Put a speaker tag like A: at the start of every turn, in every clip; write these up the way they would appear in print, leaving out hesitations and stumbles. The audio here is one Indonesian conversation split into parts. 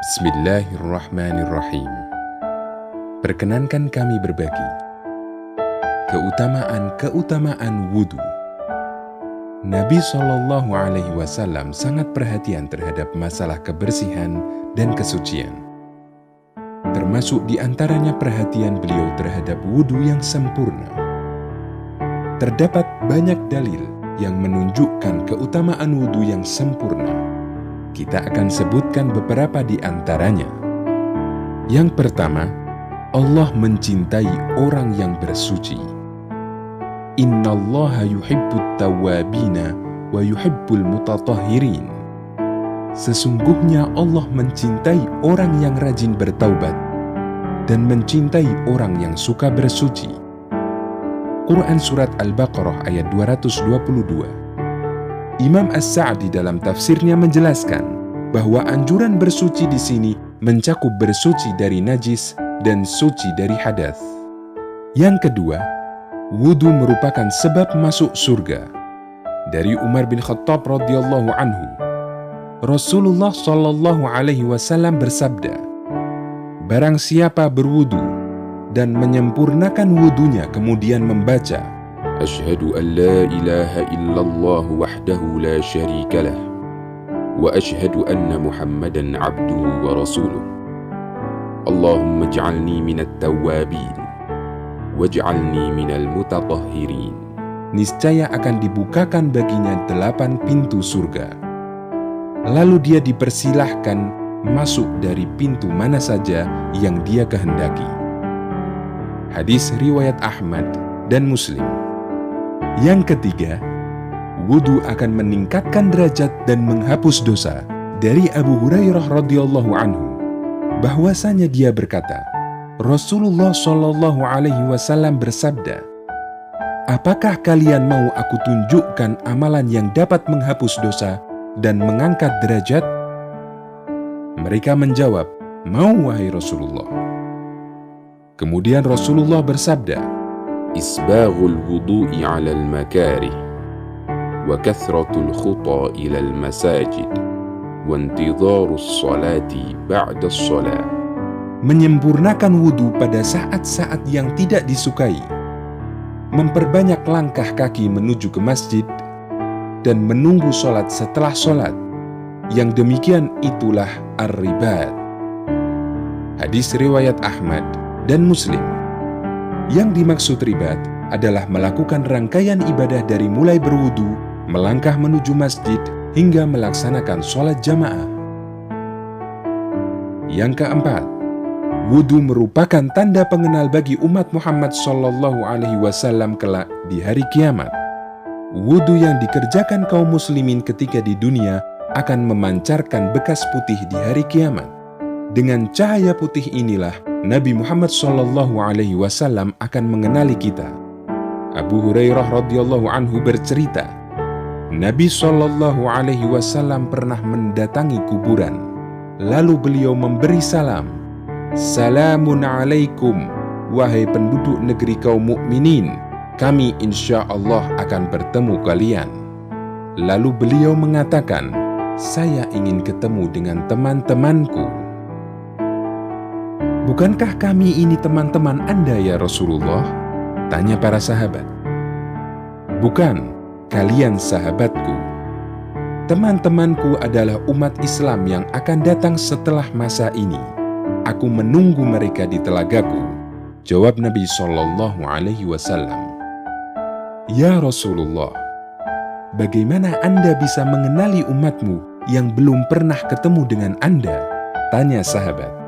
A: Bismillahirrahmanirrahim. Perkenankan kami berbagi keutamaan wudhu. Nabi SAW sangat perhatian terhadap masalah kebersihan dan kesucian. Termasuk di antaranya perhatian beliau terhadap wudhu yang sempurna. Terdapat banyak dalil yang menunjukkan keutamaan wudhu yang sempurna. Kita akan sebutkan beberapa di antaranya. Yang pertama, Allah mencintai orang yang bersuci. Innallaha yuhibbut tawwabina wa yuhibbul mutatahhirin. Sesungguhnya Allah mencintai orang yang rajin bertaubat dan mencintai orang yang suka bersuci. Quran Surat Al-Baqarah ayat 222. Imam As-Sa'di dalam tafsirnya menjelaskan bahwa anjuran bersuci di sini mencakup bersuci dari najis dan suci dari hadas. Yang kedua, wudhu merupakan sebab masuk surga. Dari Umar bin Khattab radhiyallahu anhu, Rasulullah shallallahu alaihi wasallam bersabda, "Barang siapa berwudhu dan menyempurnakan wudhunya kemudian membaca Asyhadu an la ilaha illallah wahdahu la syarika lah wa asyhadu anna Muhammadan abduhu wa rasuluh. Allahumma ij'alni minat tawwabin waj'alni minal mutatahhirin." Niscaya akan dibukakan baginya 8 pintu surga. Lalu dia dipersilahkan masuk dari pintu mana saja yang dia kehendaki. Hadis riwayat Ahmad dan Muslim. Yang ketiga, wudhu akan meningkatkan derajat dan menghapus dosa. Dari Abu Hurairah radhiyallahu anhu, bahwasanya dia berkata, Rasulullah shallallahu alaihi wasallam bersabda, "Apakah kalian mau aku tunjukkan amalan yang dapat menghapus dosa dan mengangkat derajat?" Mereka menjawab, "Mau wahai Rasulullah." Kemudian Rasulullah bersabda, Isbaghul wudu'i 'alal makarih wa kathratul khuta ilal masajid wa intidharus salati ba'da shalah. Menyempurnakan wudhu pada saat-saat yang tidak disukai, memperbanyak langkah kaki menuju ke masjid, dan menunggu sholat setelah sholat. Yang demikian itulah ar-ribat. Hadis riwayat Ahmad dan Muslim. Yang dimaksud ribat adalah melakukan rangkaian ibadah dari mulai berwudu, melangkah menuju masjid, hingga melaksanakan sholat jamaah. Yang keempat, wudu merupakan tanda pengenal bagi umat Muhammad SAW kelak di hari kiamat. Wudu yang dikerjakan kaum muslimin ketika di dunia akan memancarkan bekas putih di hari kiamat. Dengan cahaya putih inilah Nabi Muhammad SAW akan mengenali kita. Abu Hurairah radhiyallahu anhu bercerita, Nabi SAW pernah mendatangi kuburan. Lalu beliau memberi salam, "Salamun alaikum, wahai penduduk negeri kaum mukminin, kami insya Allah akan bertemu kalian." Lalu beliau mengatakan, "Saya ingin ketemu dengan teman-temanku." "Bukankah kami ini teman-teman Anda ya Rasulullah?" tanya para sahabat. "Bukan, kalian sahabatku. Teman-temanku adalah umat Islam yang akan datang setelah masa ini. Aku menunggu mereka di telagaku," jawab Nabi SAW. "Ya Rasulullah, bagaimana Anda bisa mengenali umatmu yang belum pernah ketemu dengan Anda?" tanya sahabat.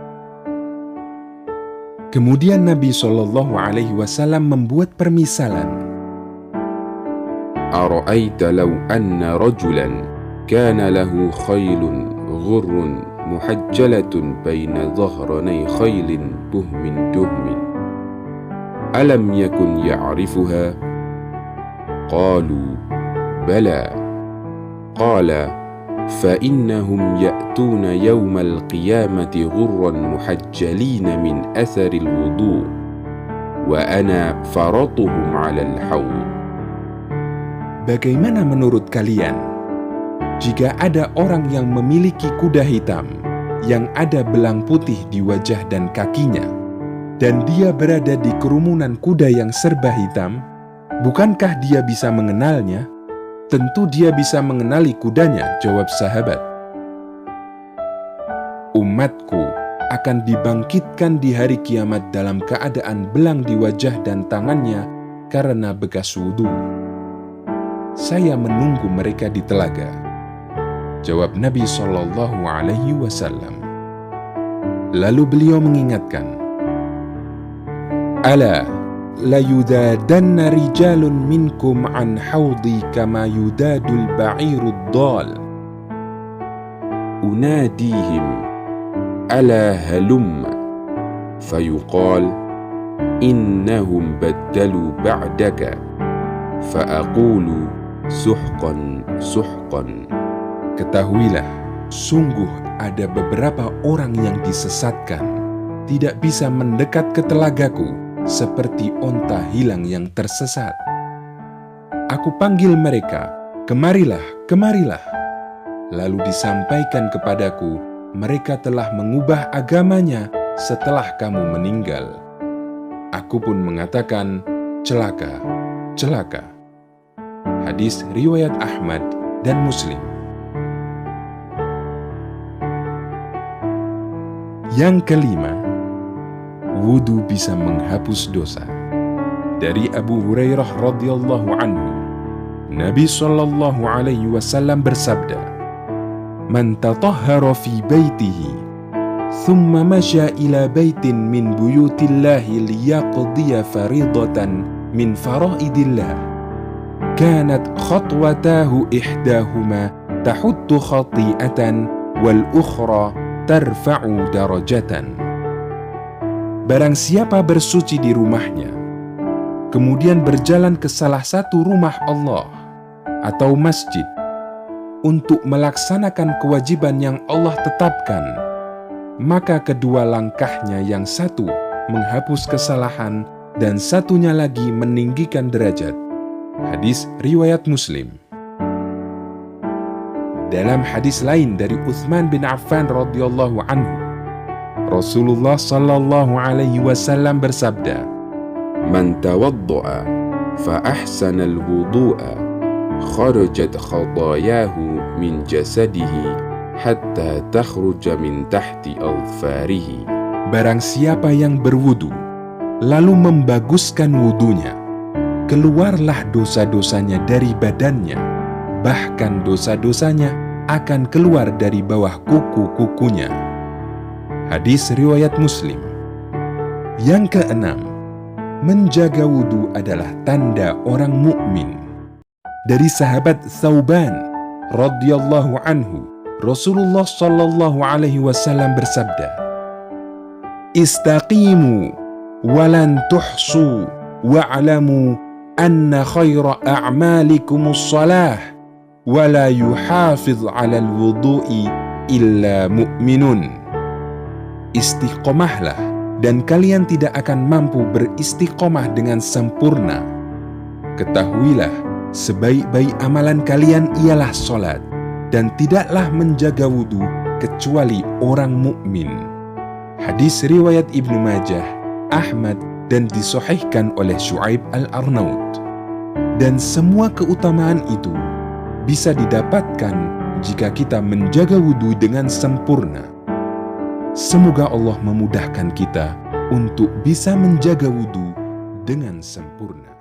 A: Kemudian Nabi SAW membuat permisalan. "Ara'aita law anna rajulan kana lahu khaylun ghurrun muhajjalatun baina dhahranay khaylin buhmin duhmin. Alam yakun ya'rifuha? Qalu, bala. Qala, فإنهم يأتون يوم القيامة غرا محجلين من أثر الوضوء وأنا فرطهم على الحوض." Bagaimana menurut kalian jika ada orang yang memiliki kuda hitam yang ada belang putih di wajah dan kakinya, dan dia berada di kerumunan kuda yang serba hitam, bukankah dia bisa mengenalnya? Tentu dia bisa mengenali kudanya, jawab sahabat. Umatku akan dibangkitkan di hari kiamat dalam keadaan belang di wajah dan tangannya karena bekas wudhu. Saya menunggu mereka di telaga, jawab Nabi SAW. Lalu beliau mengingatkan, Ala la yudadanna rijalun minkum an hawdi kama yudadul ba'irud dal. Unadihim ala halumma fayuqal innahum baddalu ba'daka fa'aqulu suhqan suhqan. Ketahuilah, sungguh ada beberapa orang yang disesatkan, tidak bisa mendekat ke telagaku seperti onta hilang yang tersesat. Aku panggil mereka, kemarilah, kemarilah. Lalu disampaikan kepadaku, mereka telah mengubah agamanya setelah kamu meninggal. Aku pun mengatakan, celaka, celaka. Hadis riwayat Ahmad dan Muslim. Yang kelima, wudu bisa menghapus dosa. Dari Abu Hurairah radhiyallahu anhu, Nabi SAW bersabda, "Man tatahhara fi baitihi, thumma masya ila baitin min buyutillahi liyaqdiya faridatan min faraidillah, kanat khatwatahu ihdahuma tahuttu khati'atan wal ukhra tarfa'u darajatan." Barang siapa bersuci di rumahnya, kemudian berjalan ke salah satu rumah Allah atau masjid untuk melaksanakan kewajiban yang Allah tetapkan, maka kedua langkahnya yang satu menghapus kesalahan dan satunya lagi meninggikan derajat. Hadis riwayat Muslim. Dalam hadis lain dari Utsman bin Affan radhiyallahu anhu, Rasulullah sallallahu alaihi wasallam bersabda, "Man tawadda'a fa ahsana al-wudu'a, kharajat khatayahu min jasadihi hatta takhruja min tahti adfarihi." Barang siapa yang berwudu lalu membaguskan wudunya, keluarlah dosa-dosanya dari badannya, bahkan dosa-dosanya akan keluar dari bawah kuku-kukunya. Hadis riwayat Muslim. Yang keenam, menjaga wudu adalah tanda orang mukmin. Dari sahabat Thauban radhiyallahu anhu, Rasulullah sallallahu alaihi wasallam bersabda, "Istaqimu walan tuhsu wa'lamu anna khaira a'malikumus salah wa la yuhafiz 'alal wudu'i illa mu'minun." Istiqomahlah dan kalian tidak akan mampu beristiqomah dengan sempurna. Ketahuilah, sebaik-baik amalan kalian ialah salat, dan tidaklah menjaga wudu kecuali orang mukmin. Hadis riwayat Ibnu Majah, Ahmad, dan disahihkan oleh Syuaib Al-Arnaud. Dan semua keutamaan itu bisa didapatkan jika kita menjaga wudu dengan sempurna. Semoga Allah memudahkan kita untuk bisa menjaga wudu dengan sempurna.